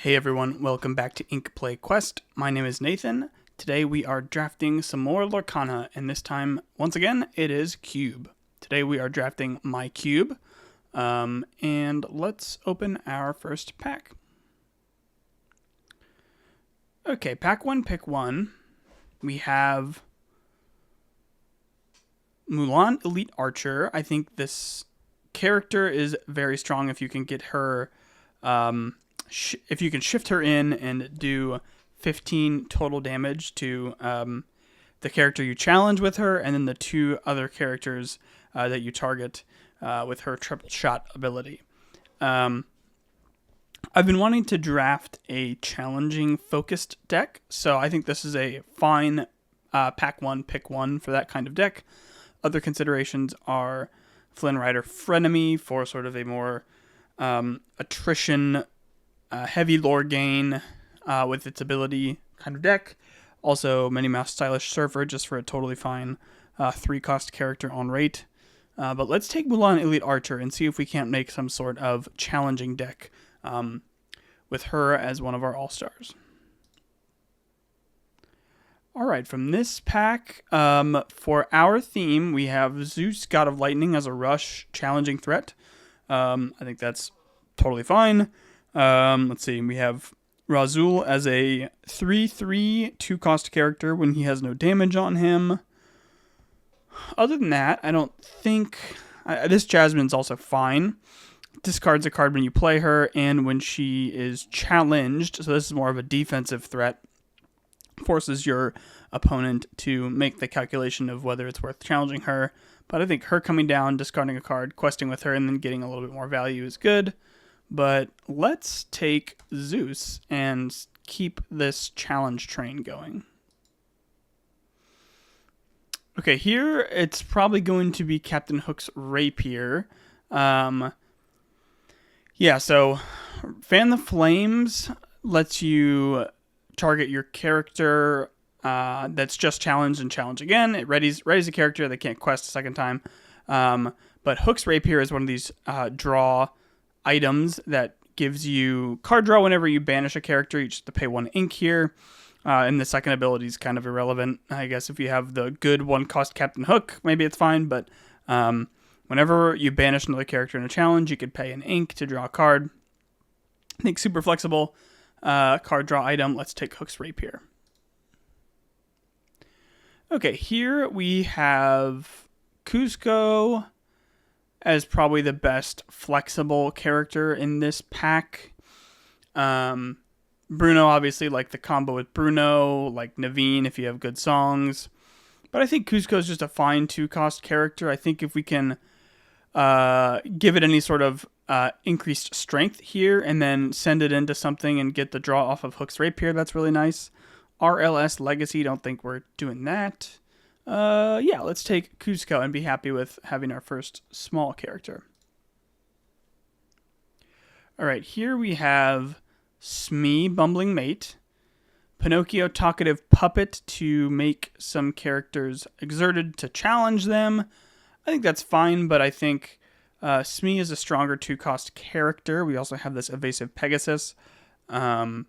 Hey everyone, welcome back to Ink Play Quest. My name is Nathan. Today we are drafting some more Lorcana, and this time, once again, it is Cube. Today we are drafting my Cube, and let's open our first pack. Okay, pack one, pick one. We have Mulan, Elite Archer. I think this character is very strong if you can get her... if you can shift her in and do 15 total damage to the character you challenge with her, and then the two other characters that you target with her triple shot ability. I've been wanting to draft a challenging focused deck, so I think this is a fine pack one, pick one for that kind of deck. Other considerations are Flynn Rider Frenemy for sort of a more attrition heavy lore gain with its ability kind of deck. Also, Minnie Mouse Stylish Surfer just for a totally fine 3-cost character on rate. But let's take Mulan Elite Archer and see if we can't make some sort of challenging deck with her as one of our all-stars. Alright, from this pack, for our theme, we have Zeus, God of Lightning, as a rush challenging threat. I think that's totally fine. Let's see, we have Razul as a 3/3 2-cost character when he has no damage on him. Other than that, I don't think... this Jasmine's also fine. Discards a card when you play her and when she is challenged, so this is more of a defensive threat. Forces your opponent to make the calculation of whether it's worth challenging her. But I think her coming down, discarding a card, questing with her, and then getting a little bit more value is good. But let's take Zeus and keep this challenge train going. Okay, here it's probably going to be Captain Hook's Rapier. Yeah, so Fan the Flames lets you target your character that's just challenged and challenge again. It readies a character that can't quest a second time. But Hook's Rapier is one of these draw items that gives you card draw whenever you banish a character. You just have to pay 1 ink here. And the second ability is kind of irrelevant. I guess if you have the good 1-cost Captain Hook, maybe it's fine. But whenever you banish another character in a challenge, you could pay an ink to draw a card. I think super flexible card draw item. Let's take Hook's Rapier. Okay, here we have Cusco as probably the best flexible character in this pack. Bruno, obviously, like the combo with Bruno, like Naveen if you have good songs. But I think Cusco is just a fine 2-cost character. I think if we can give it any sort of increased strength here and then send it into something and get the draw off of Hook's Rapier, that's really nice. RLS Legacy, don't think we're doing that. Yeah, let's take Cusco and be happy with having our first small character. Alright, here we have Smee, Bumbling Mate. Pinocchio, Talkative Puppet to make some characters exerted to challenge them. I think that's fine, but I think Smee is a stronger 2-cost character. We also have this Evasive Pegasus. Don't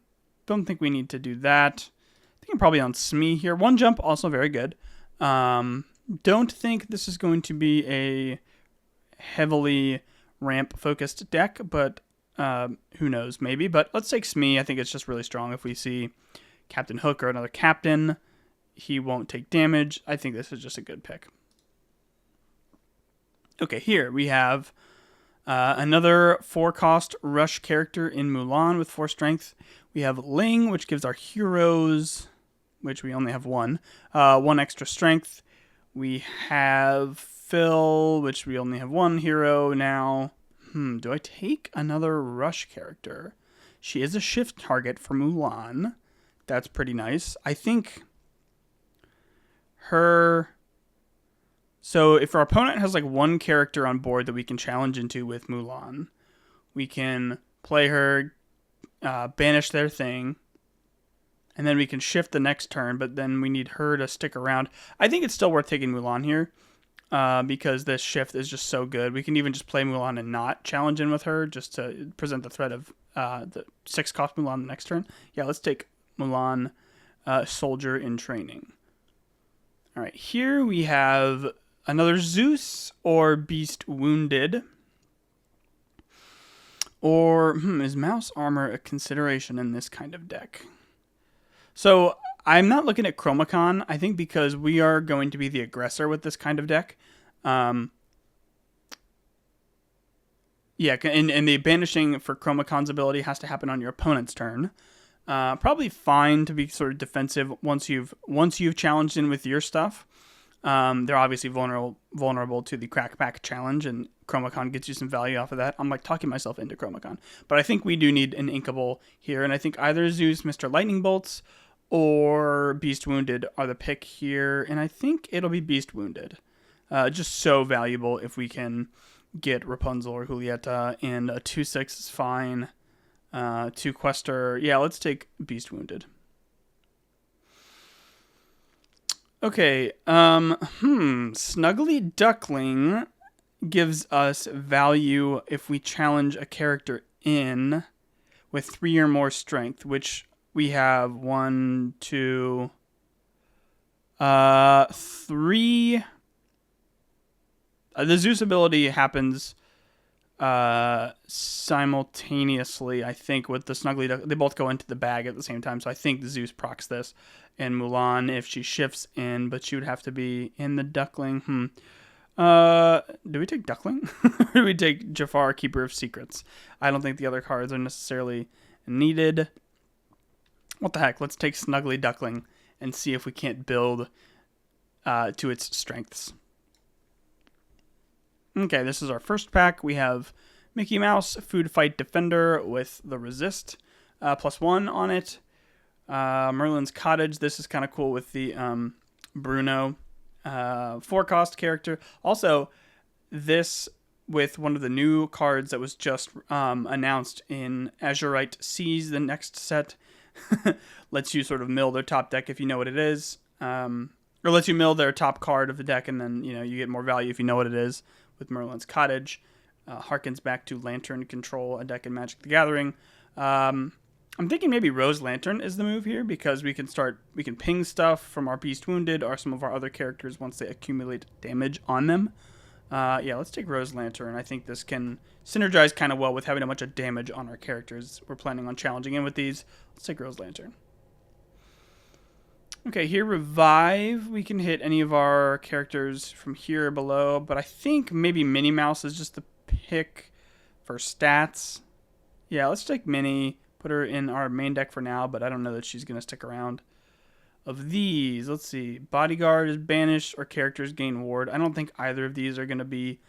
think we need to do that. I think I'm probably on Smee here. 1 jump, also very good. Don't think this is going to be a heavily ramp-focused deck, but who knows, maybe. But let's take Smee. I think it's just really strong. If we see Captain Hook or another captain, he won't take damage. I think this is just a good pick. Okay, here we have another 4-cost rush character in Mulan with 4 strength. We have Ling, which gives our heroes, which we only have 1, 1 extra strength. We have Phil, which we only have 1 hero now. Do I take another rush character? She is a shift target for Mulan. That's pretty nice. I think her... So if our opponent has like 1 character on board that we can challenge into with Mulan, we can play her, banish their thing, and then we can shift the next turn, but then we need her to stick around. I think it's still worth taking Mulan here. because this shift is just so good. We can even just play Mulan and not challenge in with her just to present the threat of the 6 cost Mulan the next turn. Yeah, let's take Mulan, Soldier in Training. All right, here we have another Zeus or Beast Wounded. Or is Mouse Armor a consideration in this kind of deck? So I'm not looking at Chromacon, I think, because we are going to be the aggressor with this kind of deck. Yeah, and the banishing for Chromacon's ability has to happen on your opponent's turn. Probably fine to be sort of defensive once you've challenged in with your stuff. They're obviously vulnerable to the Crackback challenge, and Chromacon gets you some value off of that. I'm like talking myself into Chromacon. But I think we do need an Inkable here, and I think either Zeus, Mr. Lightning Bolts, or Beast Wounded are the pick here, and I think it'll be Beast Wounded. Just so valuable if we can get Rapunzel or Julieta, and a 2/6 is fine. 2 Quester. Yeah, let's take Beast Wounded. Okay, Snuggly Duckling gives us value if we challenge a character in with 3 or more strength, which we have 1, 2, 3. The Zeus ability happens simultaneously, I think, with the Snuggly Duck. They both go into the bag at the same time, so I think the Zeus procs this. And Mulan, if she shifts in, but she would have to be in the Duckling. Do we take Duckling? Or do we take Jafar, Keeper of Secrets? I don't think the other cards are necessarily needed. What the heck? Let's take Snuggly Duckling and see if we can't build to its strengths. Okay, this is our first pack. We have Mickey Mouse, Food Fight Defender with the Resist, +1 on it. Merlin's Cottage. This is kind of cool with the Bruno 4-cost character. Also, this with one of the new cards that was just announced in Azurite Seas, the next set, lets you sort of mill their top deck if you know what it is, or lets you mill their top card of the deck, and then you get more value if you know what it is. With Merlin's Cottage, harkens back to Lantern Control, a deck in Magic the Gathering. I'm thinking maybe Rose Lantern is the move here, because we can ping stuff from our Beast Wounded or some of our other characters once they accumulate damage on them. Yeah, let's take Rose Lantern. I think this can synergize kind of well with having a bunch of damage on our characters. We're planning on challenging in with these. Let's take Rose Lantern. Okay, here Revive. We can hit any of our characters from here or below, but I think maybe Minnie Mouse is just the pick for stats. Yeah, let's take Minnie. Put her in our main deck for now, but I don't know that she's going to stick around. Of these, let's see. Bodyguard is banished or characters gain ward. I don't think either of these are going to be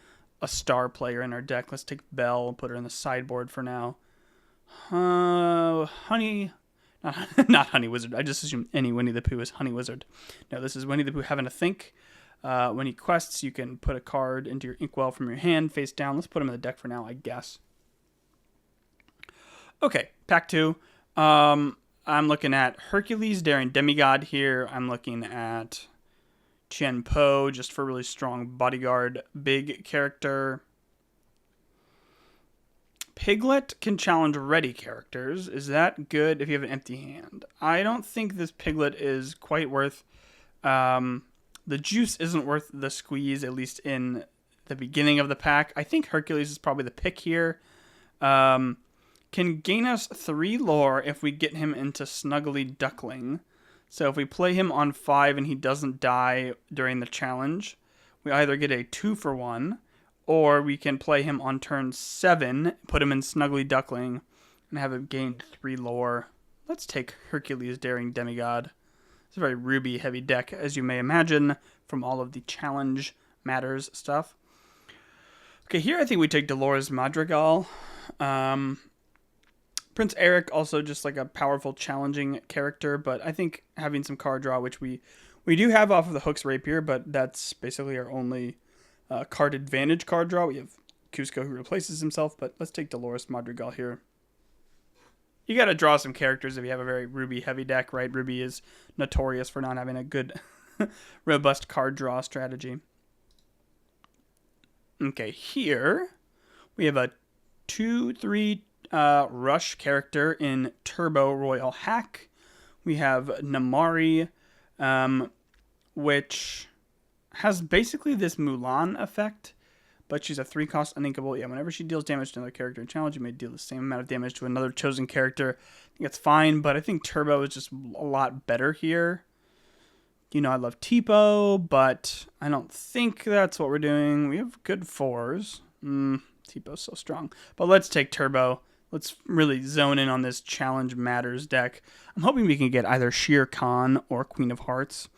a star player in our deck. Let's take Belle and put her in the sideboard for now. Honey... Not Honey Wizard. I just assume any Winnie the Pooh is Honey Wizard. No, this is Winnie the Pooh having to think. When he quests, you can put a card into your Inkwell from your hand face down. Let's put him in the deck for now, I guess. Okay, pack 2. I'm looking at Hercules, Daring Demigod here. I'm looking at Chen Po, just for really strong bodyguard, big character. Piglet can challenge ready characters. Is that good if you have an empty hand? I don't think this Piglet is quite worth... the juice isn't worth the squeeze, at least in the beginning of the pack. I think Hercules is probably the pick here. Can gain us 3 lore if we get him into Snuggly Duckling. So if we play him on 5 and he doesn't die during the challenge, we either get a 2-for-1... or we can play him on turn 7, put him in Snuggly Duckling, and have him gain 3 lore. Let's take Hercules, Daring Demigod. It's a very ruby-heavy deck, as you may imagine, from all of the challenge matters stuff. Okay, here I think we take Dolores Madrigal. Prince Eric, also just like a powerful, challenging character, but I think having some card draw, which we do have off of the Hook's Rapier, but that's basically our only... card advantage card draw. We have Cusco who replaces himself, but let's take Dolores Madrigal here. You got to draw some characters if you have a very Ruby heavy deck, right? Ruby is notorious for not having a good robust card draw strategy. Okay, here we have a 2/3 rush character in Turbo Royal Hack. We have Namari, which has basically this Mulan effect, but she's a 3-cost uninkable. Yeah, whenever she deals damage to another character in challenge, you may deal the same amount of damage to another chosen character. I think it's fine, but I think Turbo is just a lot better here. You know, I love Tipo, but I don't think that's what we're doing. We have good 4s. Tipo's so strong. But let's take Turbo. Let's really zone in on this Challenge Matters deck. I'm hoping we can get either Shere Khan or Queen of Hearts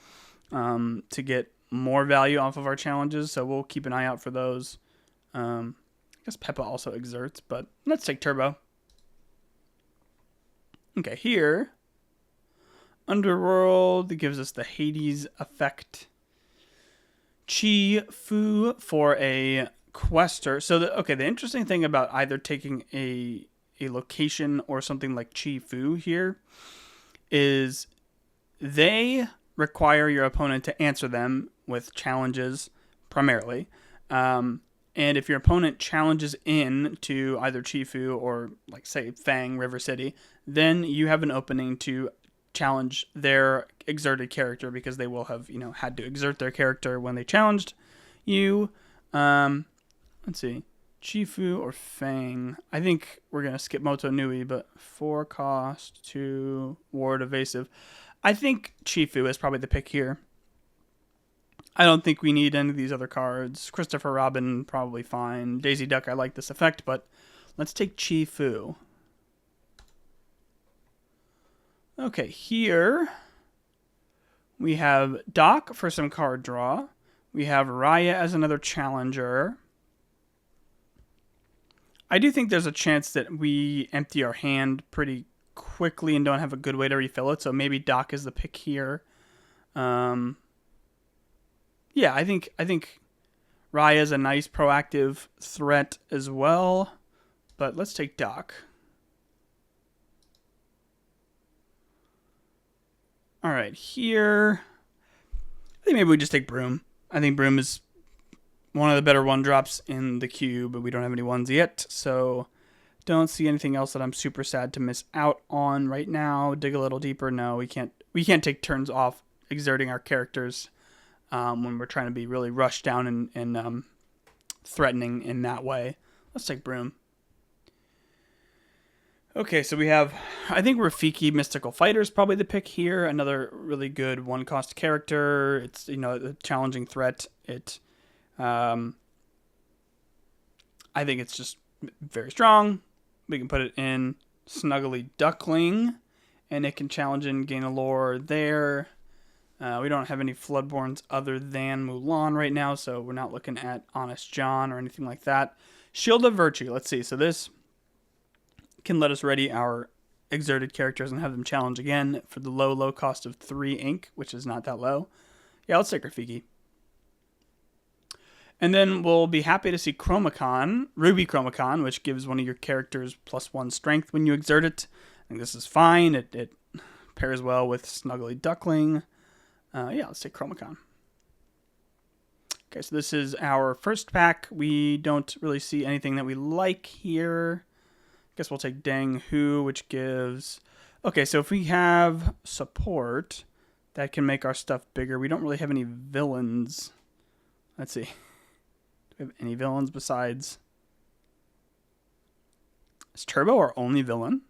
to get more value off of our challenges, so we'll keep an eye out for those. I guess Peppa also exerts, but let's take Turbo. Okay, here, Underworld gives us the Hades effect. Chi Fu for a quester. So, the interesting thing about either taking a location or something like Chi Fu here is they require your opponent to answer them with challenges primarily. And if your opponent challenges in to either Chi Fu or, like, say, Fang, River City, then you have an opening to challenge their exerted character because they will have, had to exert their character when they challenged you. Let's see. Chi Fu or Fang. I think we're going to skip Moto Nui, but 4 cost, 2 ward evasive. I think Chi Fu is probably the pick here. I don't think we need any of these other cards. Christopher Robin, probably fine. Daisy Duck, I like this effect, but let's take Chi Fu. Okay, here we have Doc for some card draw. We have Raya as another challenger. I do think there's a chance that we empty our hand pretty quickly and don't have a good way to refill it, so maybe Doc is the pick here. Yeah, I think Raya is a nice proactive threat as well, but let's take Doc. All right, here, I think maybe we just take Broom. I think Broom is one of the better 1-drops in the queue, but we don't have any 1s yet, so don't see anything else that I'm super sad to miss out on right now. Dig a little deeper. No, we can't take turns off exerting our characters when we're trying to be really rushed down and threatening in that way. Let's take Broom. Okay, so we have, I think Rafiki Mystical Fighter is probably the pick here. Another really good 1-cost character. It's, a challenging threat. I think it's just very strong. We can put it in Snuggly Duckling, and it can challenge and gain a lore there. We don't have any Floodborns other than Mulan right now, so we're not looking at Honest John or anything like that. Shield of Virtue, let's see. So this can let us ready our exerted characters and have them challenge again for the low cost of 3 ink, which is not that low. Yeah, let's take Rafiki. And then we'll be happy to see Ruby Chromacon, which gives one of your characters +1 strength when you exert it. I think this is fine. It pairs well with Snuggly Duckling. Yeah, let's take Chromacon. Okay, so this is our first pack. We don't really see anything that we like here. Guess we'll take Dang Hu, which gives... Okay, so if we have support, that can make our stuff bigger. We don't really have any villains. Let's see. Do we have any villains besides... Is Turbo our only villain?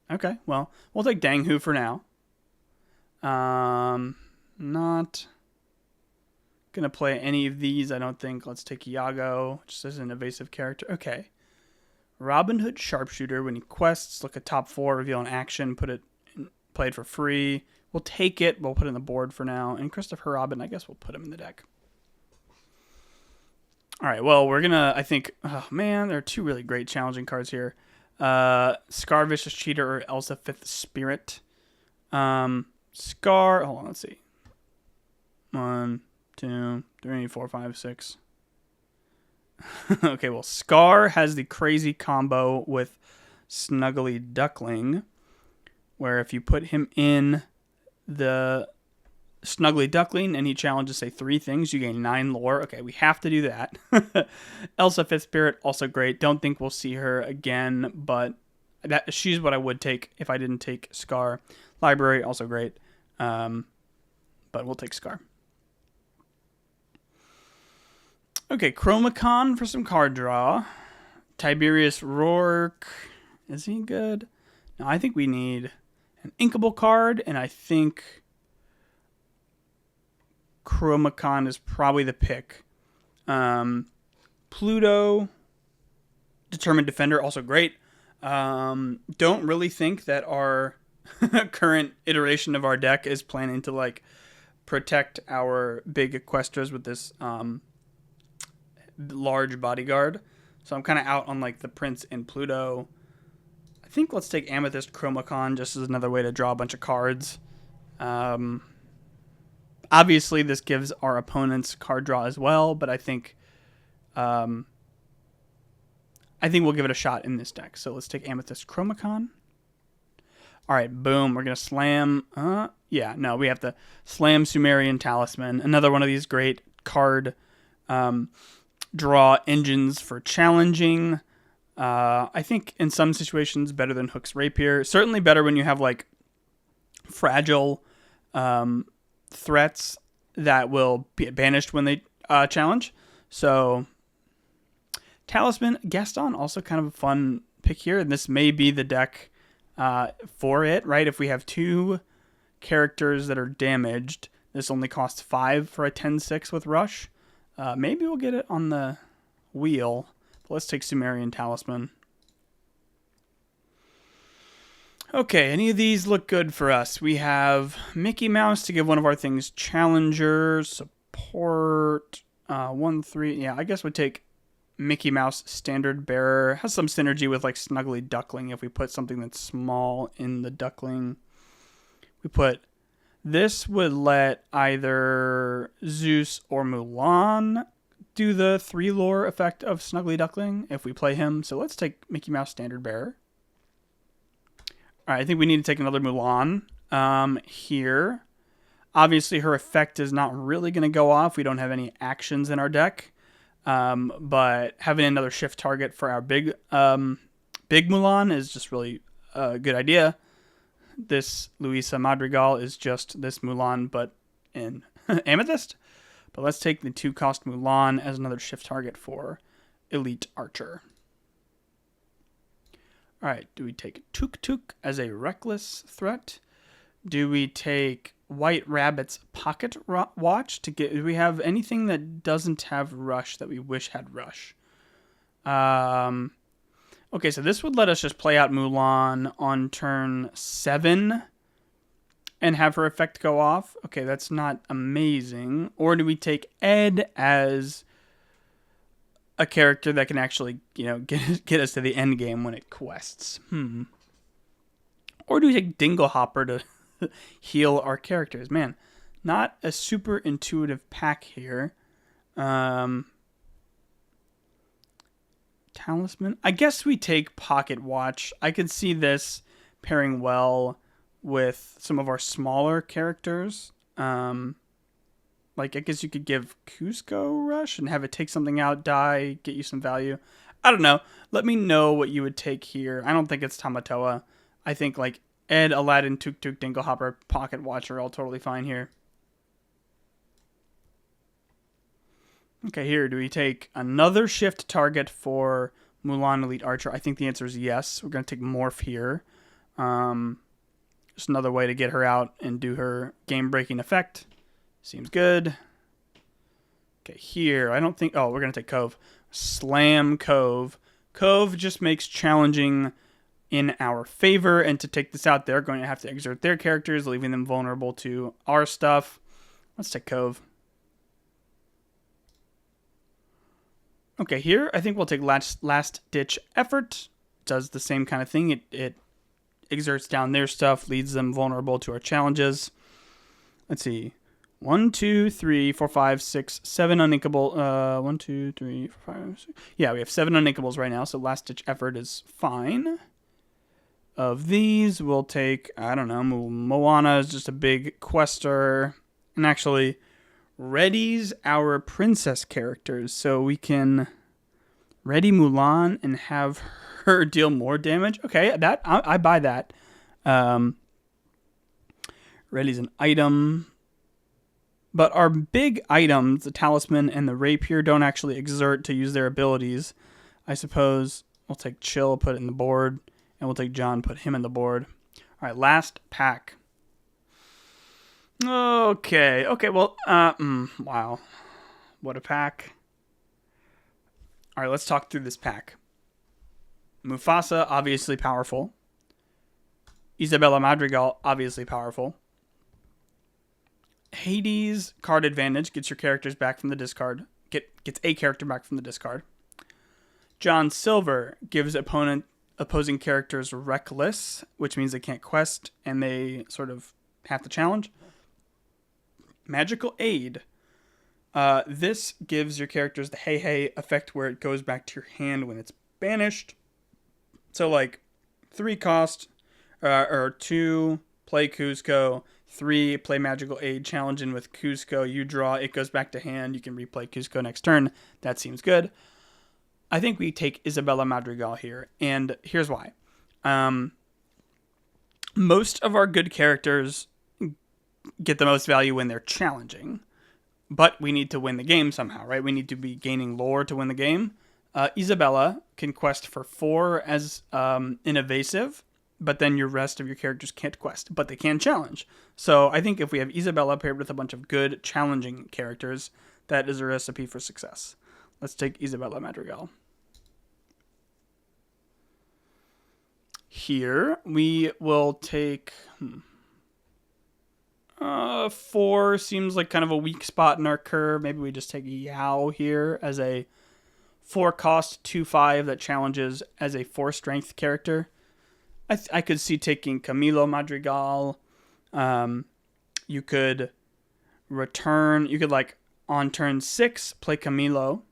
Okay, well, we'll take Dang Hu for now. Not gonna play any of these, I don't think. Let's take Iago, just as an evasive character. Okay. Robin Hood Sharpshooter. When he quests, look at top 4, reveal an action, play it for free. We'll take it. We'll put it on the board for now. And Christopher Robin, I guess we'll put him in the deck. All right, well, we're gonna, I think, oh man, there are 2 really great challenging cards here. Scar Vicious Cheater or Elsa Fifth Spirit. Scar, hold on, let's see. 1, 2, 3, 4, 5, 6. Okay, well, Scar has the crazy combo with Snuggly Duckling, where if you put him in the Snuggly Duckling, and he challenges, say, 3 things. You gain 9 lore. Okay, we have to do that. Elsa Fifth Spirit, also great. Don't think we'll see her again, but she's what I would take if I didn't take Scar. Library, also great. But we'll take Scar. Okay, Chromacon for some card draw. Tiberius Rourke. Is he good? No, I think we need an inkable card, and I think Chromacon is probably the pick. Pluto, Determined Defender, also great. Don't really think that our current iteration of our deck is planning to like protect our big Equestras with this large bodyguard. So I'm kind of out on like the Prince and Pluto. I think let's take Amethyst Chromacon just as another way to draw a bunch of cards. Obviously, this gives our opponents card draw as well, but I think we'll give it a shot in this deck. So let's take Amethyst Chromacon. All right, boom. We're going to slam. We have to slam Sumerian Talisman. Another one of these great card draw engines for challenging. I think in some situations better than Hook's Rapier. Certainly better when you have like fragile threats that will be banished when they challenge. So Talisman, Gaston, also kind of a fun pick here. And this may be the deck for it, right? If we have 2 characters that are damaged, this only costs 5 for a 10-6 with Rush. Maybe we'll get it on the wheel. But let's take Sumerian Talisman. Okay, any of these look good for us? We have Mickey Mouse to give one of our things Challenger, Support, 1-3. Yeah, I guess we'd take Mickey Mouse Standard Bearer. Has some synergy with like Snuggly Duckling if we put something that's small in the Duckling. This would let either Zeus or Mulan do the 3 lore effect of Snuggly Duckling if we play him. So let's take Mickey Mouse Standard Bearer. All right, I think we need to take another Mulan here. Obviously, her effect is not really going to go off. We don't have any actions in our deck. But having another shift target for our big Mulan is just really a good idea. This Luisa Madrigal is just this Mulan, but in Amethyst. But let's take the 2-cost Mulan as another shift target for Elite Archer. All right, do we take Tuk Tuk as a reckless threat? Do we take White Rabbit's Pocket Watch to get? Do we have anything that doesn't have Rush that we wish had Rush? Okay, so this would let us just play out Mulan on turn 7 and have her effect go off. Okay, that's not amazing. Or do we take Ed as a character that can actually, get us to the end game when it quests? Or do we take Dinglehopper to heal our characters? Man, not a super intuitive pack here. Talisman. I guess we take Pocket Watch. I could see this pairing well with some of our smaller characters. I guess you could give Cusco Rush and have it take something out, die, get you some value. I don't know. Let me know what you would take here. I don't think it's Tamatoa. I think Ed, Aladdin, Tuk Tuk, Dinglehopper, Pocket Watch are all totally fine here. Okay, here, do we take another shift target for Mulan Elite Archer? I think the answer is yes. We're going to take Morph here. Just another way to get her out and do her game-breaking effect. Seems good. Okay, here, I don't think... Oh, we're going to take Cove. Slam Cove. Cove just makes challenging in our favor, and to take this out, they're going to have to exert their characters, leaving them vulnerable to our stuff. Let's take Cove. Okay, here, I think we'll take Last Ditch Effort. Does the same kind of thing. It exerts down their stuff, leaves them vulnerable to our challenges. Let's see. 1, 2, 3, 4, 5, 6, 7 uninkable. 1, 2, 3, 4, 5, 6. Yeah, we have 7 uninkables right now, so Last Ditch Effort is fine. Of these, we'll take, I don't know, Moana is just a big quester. and actually readies our princess characters. So we can ready Mulan and have her deal more damage. Okay, that I buy that. Ready's an item. But our big items, the talisman and the rapier, don't actually exert to use their abilities. I suppose we'll take Chill, put it in the board, and we'll take John, put him in the board. All right, last pack. Okay, well, wow. What a pack. All right, let's talk through this pack. Mufasa, obviously powerful. Isabella Madrigal, obviously powerful. Hades, card advantage, gets your characters back from the discard. Gets a character back from the discard. John Silver gives opposing characters reckless, which means they can't quest and they sort of have to challenge. Magical Aid. This gives your characters the hey effect where it goes back to your hand when it's banished. So like 3 cost, or 2, play Cusco. 3, play Magical Aid, challenge in with Cusco. You draw, it goes back to hand. You can replay Cusco next turn. That seems good. I think we take Isabella Madrigal here, and here's why. Most of our good characters get the most value when they're challenging, but we need to win the game somehow, right? We need to be gaining lore to win the game. Isabella can quest for 4 as an evasive, but then your rest of your characters can't quest, but they can challenge. So I think if we have Isabella paired with a bunch of good challenging characters, that is a recipe for success. Let's take Isabella Madrigal. Here we will take 4 seems like kind of a weak spot in our curve. Maybe we just take Yao here as a 4 cost 2/5 that challenges as a 4 strength character. I could see taking Camilo Madrigal. You could return. You could like on turn 6 play Camilo.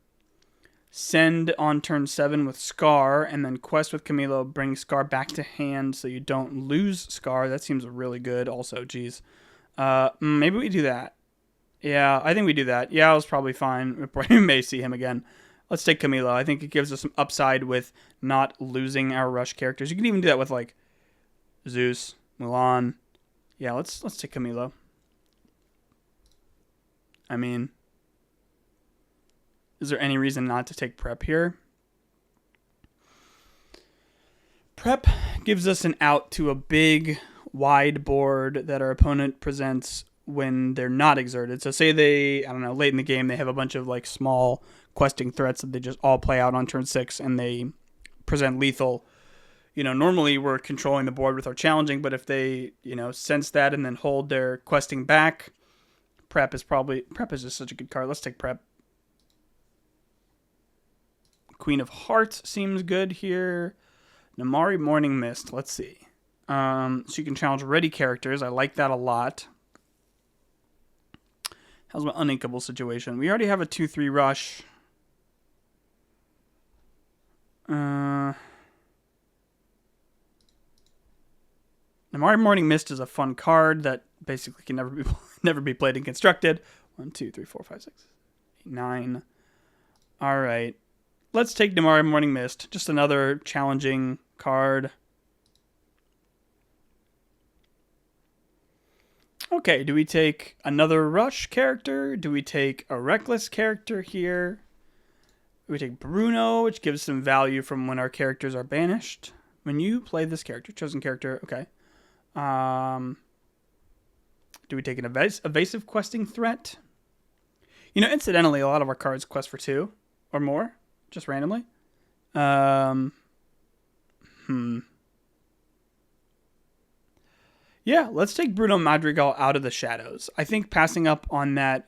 Send on turn 7 with Scar, and then quest with Camilo, bring Scar back to hand so you don't lose Scar. That seems really good also, geez. Maybe we do that. Yeah, I think we do that. Yeah, it was probably fine. We may see him again. Let's take Camilo. I think it gives us some upside with not losing our rush characters. You can even do that with like Zeus, Mulan. Yeah, let's take Camilo. I mean, is there any reason not to take Prep here? Prep gives us an out to a big, wide board that our opponent presents when they're not exerted. So say they, I don't know, late in the game, they have a bunch of like small questing threats that they just all play out on turn 6 and they present lethal. You know, normally we're controlling the board with our challenging, but if they, sense that and then hold their questing back, Prep is just such a good card. Let's take Prep. Queen of Hearts seems good here. Namari Morning Mist. Let's see. So you can challenge ready characters. I like that a lot. How's my uninkable situation? We already have a 2/3 rush. Namari Morning Mist is a fun card that basically can never be played and constructed. 1, 2, 3, 4, 5, 6, 8, 9. All right. Let's take Namari Morning Mist. Just another challenging card. Okay, do we take another rush character? Do we take a reckless character here? Do we take Bruno, which gives some value from when our characters are banished? When you play this character, chosen character, okay. Do we take an evasive questing threat? Incidentally, a lot of our cards quest for 2 or more, just randomly. Yeah, let's take Bruno Madrigal out of the shadows. I think passing up on that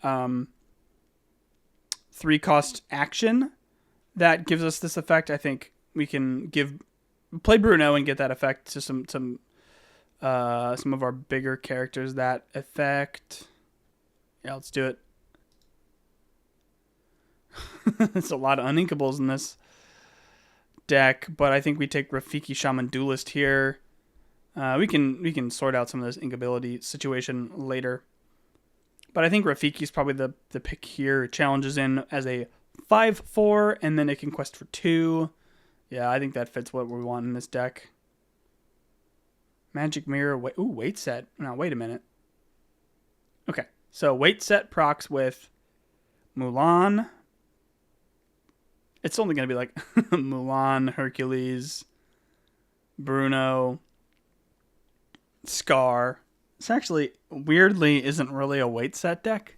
3 cost action that gives us this effect, I think we can play Bruno and get that effect to some of our bigger characters. That effect. Yeah, let's do it. There's a lot of uninkables in this deck, but I think we take Rafiki Shaman Duelist here. We can sort out some of this inkability situation later. But I think Rafiki's probably the pick here. It challenges in as a 5/4, and then it can quest for 2. Yeah, I think that fits what we want in this deck. Magic Mirror. Wait set. No, wait a minute. Okay, so wait set procs with Mulan. It's only going to be like Mulan, Hercules, Bruno, Scar. This actually, weirdly, isn't really a wait set deck,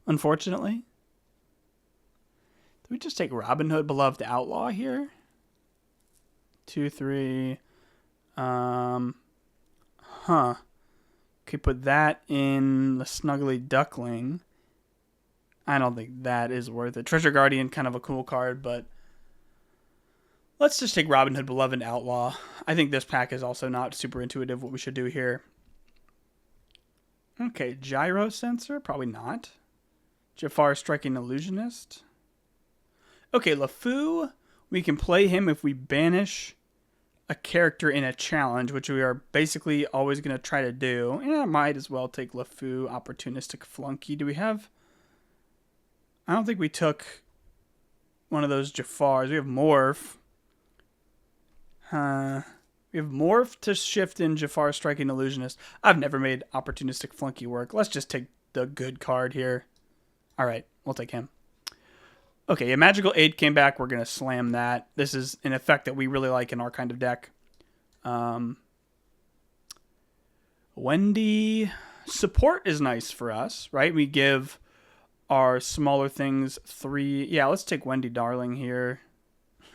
unfortunately. Do we just take Robin Hood, Beloved Outlaw here? 2, 3. Okay, put that in the Snuggly Duckling. I don't think that is worth it. Treasure Guardian, kind of a cool card, but let's just take Robin Hood, Beloved Outlaw. I think this pack is also not super intuitive what we should do here. Okay, Gyro Sensor, probably not. Jafar, Striking Illusionist. Okay, LeFou, we can play him if we banish a character in a challenge, which we are basically always going to try to do. And I might as well take LeFou, Opportunistic Flunky. Do we have... I don't think we took one of those Jafars. We have Morph. We have Morph to shift in Jafar, Striking Illusionist. I've never made Opportunistic Flunky work. Let's just take the good card here. All right, we'll take him. Okay, a Magical Aid came back. We're going to slam that. This is an effect that we really like in our kind of deck. Wendy. Support is nice for us, right? We give our smaller things 3. Yeah, let's take Wendy Darling here.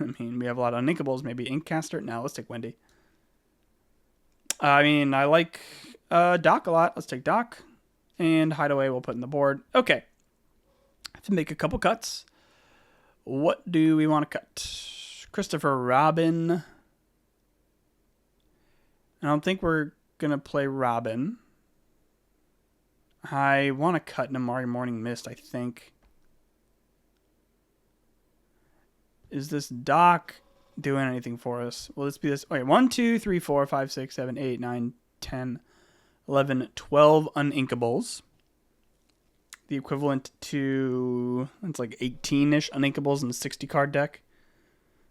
I mean, we have a lot of Uninkables. Maybe Inkcaster. No, let's take Wendy. I mean, I like Doc a lot. Let's take Doc. And Hideaway we'll put in the board. Okay. I have to make a couple cuts. What do we want to cut? Christopher Robin. I don't think we're going to play Robin. I want to cut Namari Morning Mist, I think. Is this Doc doing anything for us? Will this be this? Okay, 1, 2, 3, 4, 5, 6, 7, 8, 9, 10, 11, 12 Uninkables. The equivalent to, it's like 18-ish Uninkables in the 60-card deck.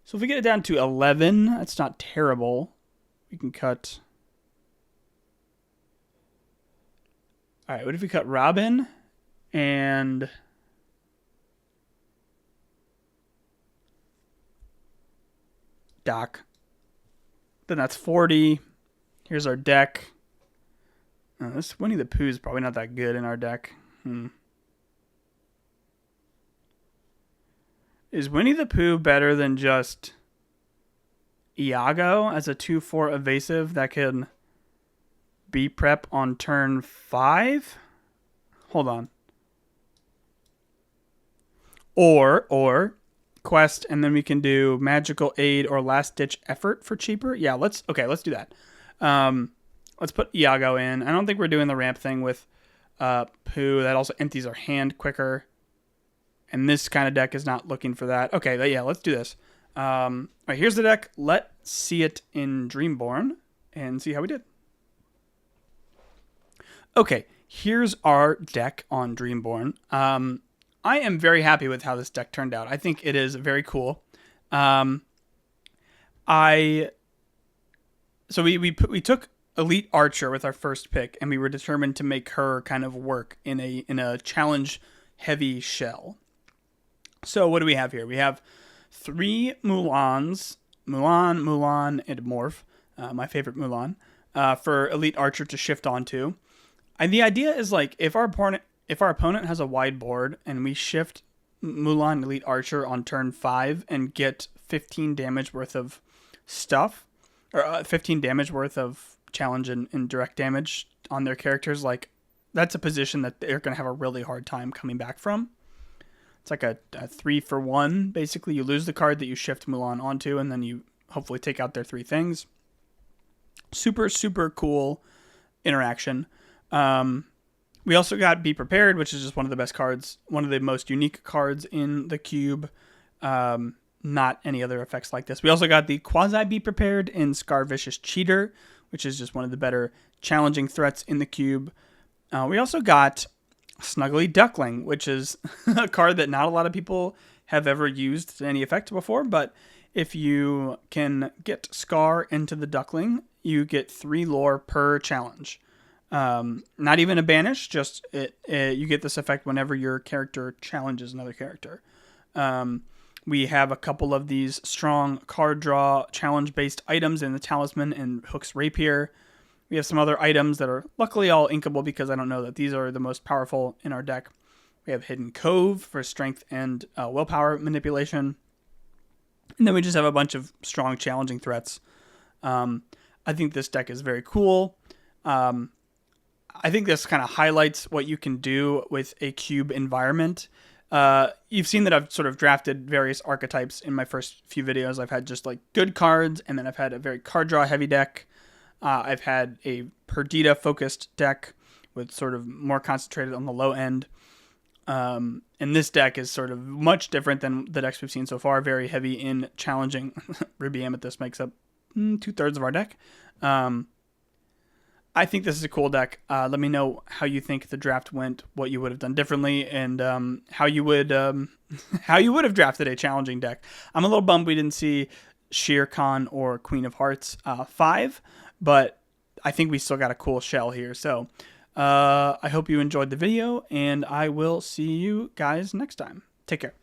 So if we get it down to 11, that's not terrible. We can cut... All right, what if we cut Robin and Doc? Then that's 40. Here's our deck. This Winnie the Pooh is probably not that good in our deck. Is Winnie the Pooh better than just Iago as a 2/4 evasive that can be prep on turn 5? Hold on. Or quest, and then we can do Magical Aid or Last Ditch Effort for cheaper. Yeah, let's do that. Let's put Iago in. I don't think we're doing the ramp thing with Pooh. That also empties our hand quicker. And this kind of deck is not looking for that. Okay, yeah, let's do this. All right, here's the deck. Let's see it in Dreamborn and see how we did. Okay, here's our deck on Dreamborn. I am very happy with how this deck turned out. I think it is very cool. So we took Elite Archer with our first pick, and we were determined to make her kind of work in a challenge heavy shell. So what do we have here? We have 3 Mulans, Mulan, and Morph. My favorite Mulan for Elite Archer to shift onto. And the idea is like if our opponent has a wide board and we shift Mulan Elite Archer on turn 5 and get 15 damage worth of stuff, or 15 damage worth of challenge and direct damage on their characters, like that's a position that they're going to have a really hard time coming back from. It's like a 3-for-1. Basically, you lose the card that you shift Mulan onto, and then you hopefully take out their 3 things. Super, super cool interaction. We also got Be Prepared, which is just one of the best cards, one of the most unique cards in the cube. Not any other effects like this. We also got the Quasi Be Prepared in Scar Vicious Cheater, which is just one of the better challenging threats in the cube. We also got Snuggly Duckling, which is a card that not a lot of people have ever used to any effect before, but if you can get Scar into the Duckling, you get 3 lore per challenge. Not even a banish, just you get this effect whenever your character challenges another character. We have a couple of these strong card draw challenge based items in the Talisman and Hook's Rapier. We have some other items that are luckily all inkable because I don't know that these are the most powerful in our deck. We have Hidden Cove for strength and willpower manipulation. And then we just have a bunch of strong challenging threats. I think this deck is very cool. I think this kind of highlights what you can do with a cube environment. You've seen that I've sort of drafted various archetypes in my first few videos. I've had just like good cards, and then I've had a very card draw heavy deck. I've had a Perdita focused deck with sort of more concentrated on the low end. And this deck is sort of much different than the decks we've seen so far. Very heavy in challenging. Ruby Amethyst makes up 2/3 of our deck. I think this is a cool deck. Let me know how you think the draft went, what you would have done differently, and how you would have drafted a challenging deck. I'm a little bummed we didn't see Shere Khan or Queen of Hearts 5, but I think we still got a cool shell here. So I hope you enjoyed the video, and I will see you guys next time. Take care.